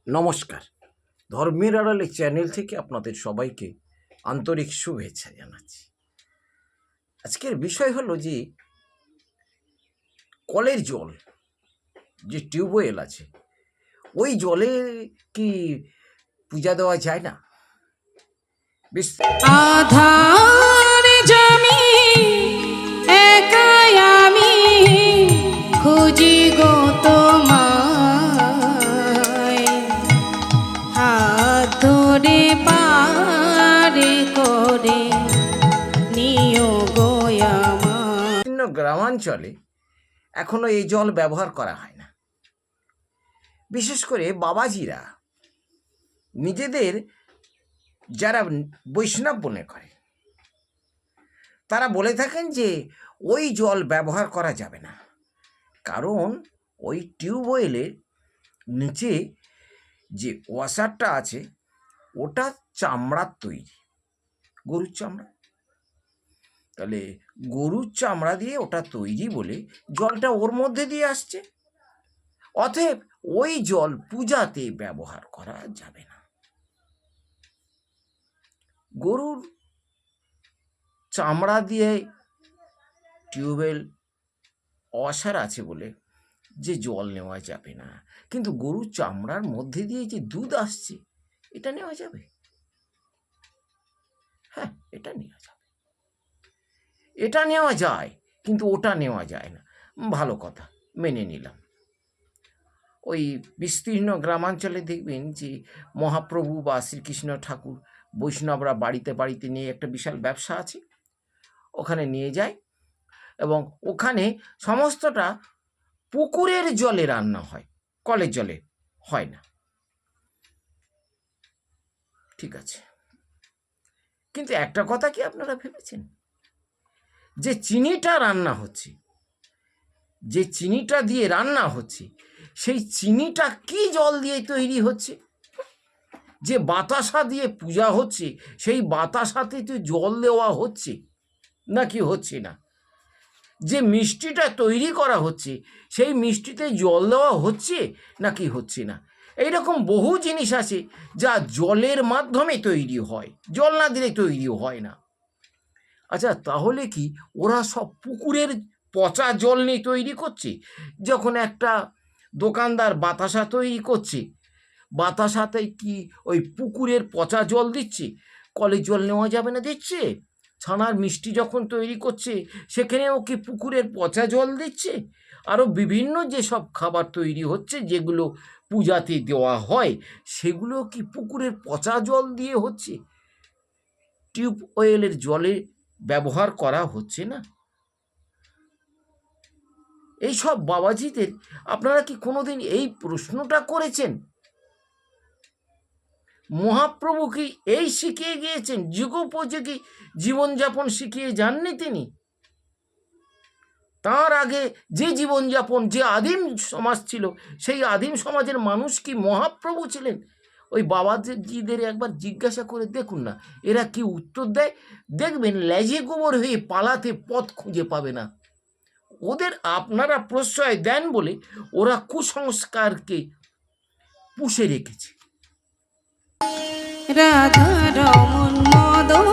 নমস্কার। ধর্মের আড়ালে চ্যানেল থেকে আপনাদের সবাইকে আন্তরিক শুভেচ্ছা জানাচ্ছি। আজকের বিষয় হলো যে কলের জল, যে টিউবওয়েল আছে, ওই জলে কি পূজা দেওয়া যায় না? বেশ, আধার জমি একাই আমি খুঁজি গো তোমায়, হাত ধরে পারে করে নিও গো আমায়। বিভিন্ন গ্রামাঞ্চলে এখনো এই জল ব্যবহার করা হয় না। বিশেষ করে বাবাজিরা নিজেদের যারা বৈষ্ণব মনে করে তারা বলে থাকেন যে ওই জল ব্যবহার করা যাবে না, কারণ ওই টিউবওয়েলের নিচে যে ওয়াশারটা আছে ওটা চামড়ার তৈরি, গরুর চামড়া। তাহলে গরুর চামড়া দিয়ে ওটা তৈরি বলে জলটা ওর মধ্যে দিয়ে আসছে, অতএব ওই জল পূজাতে ব্যবহার করা যাবে না। গরুর চামড়া দিয়ে টিউবওয়েল ওয়াশার আছে বলে যে জল নেওয়া যাবে না, কিন্তু গরুর চামড়ার মধ্যে দিয়ে যে দুধ আসছে এটা নেওয়া যাবে? হ্যাঁ, এটা নেওয়া যাবে, এটা নেওয়া যায়, কিন্তু ওটা নেওয়া যায় না। ভালো কথা, মেনে নিলাম। ওই বিস্তীর্ণ গ্রামাঞ্চলে দেখবেন যে মহাপ্রভু বা শ্রীকৃষ্ণ ঠাকুর বৈষ্ণবরা বাড়িতে বাড়িতে নিয়ে একটা বিশাল ব্যবসা আছে, ওখানে নিয়ে যায় এবং ওখানে সমস্তটা পুকুরের জলে রান্না হয়, কলের জলে হয় না। ঠিক আছে, কিন্তু একটা কথা কি আপনারা ভেবেছেন, যে চিনিটা রান্না হচ্ছে, যে চিনিটা দিয়ে রান্না হচ্ছে, সেই চিনিটা কি জল দিয়ে তৈরি হচ্ছে? যে বাতাসা দিয়ে পূজা হচ্ছে সেই বাতাসাতে তো জল দেওয়া হচ্ছে নাকি হচ্ছে না? যে মিষ্টিটা তৈরি করা হচ্ছে সেই মিষ্টিতে জল দেওয়া হচ্ছে নাকি হচ্ছে না? এইরকম বহু জিনিস আছে যা জলের মাধ্যমে তৈরি হয়, জল না দিলে তৈরি হয় না। আচ্ছা, তাহলে কি ওরা সব পুকুরের পচা জল নিয়ে তৈরি করছে? যখন একটা দোকানদার বাতাসা তৈরি করছে, বাতাসাতে কি ওই পুকুরের পচা জল দিচ্ছে? কলের জল নেওয়া যাবে না দিচ্ছে? ছানার মিষ্টি যখন তৈরি করছে সেখানেও কি পুকুরের পচা জল দিচ্ছে? আরও বিভিন্ন যেসব খাবার তৈরি হচ্ছে যেগুলো পূজাতে দেওয়া হয় সেগুলো কি পুকুরের পচা জল দিয়ে হচ্ছে? টিউবওয়েলের জলে ব্যবহার করা হচ্ছে না? এইসব বাবাজিদের আপনারা কি কোনোদিন এই প্রশ্নটা করেছেন? মহাপ্রভু কি এই শিখিয়ে গিয়েছেন? যুগোপযোগী জীবনযাপন শিখিয়ে যাননি তিনি? তার আগে যে জীবনযাপন, যে আদিম সমাজ ছিল, সেই আদিম সমাজের মানুষ কি মহাপ্রভু ছিলেন? ওই বাবাজিদের একবার জিজ্ঞাসা করে দেখুন না, এরা কি উত্তর দেয়। দেখবেন লেজে গোবর হয়ে পালাতে পথ খুঁজে পাবে না। ওদের আপনারা প্রশ্রয় দেন বলে ওরা কুসংস্কারকে পুষে রেখেছে। রাধা রমন মদন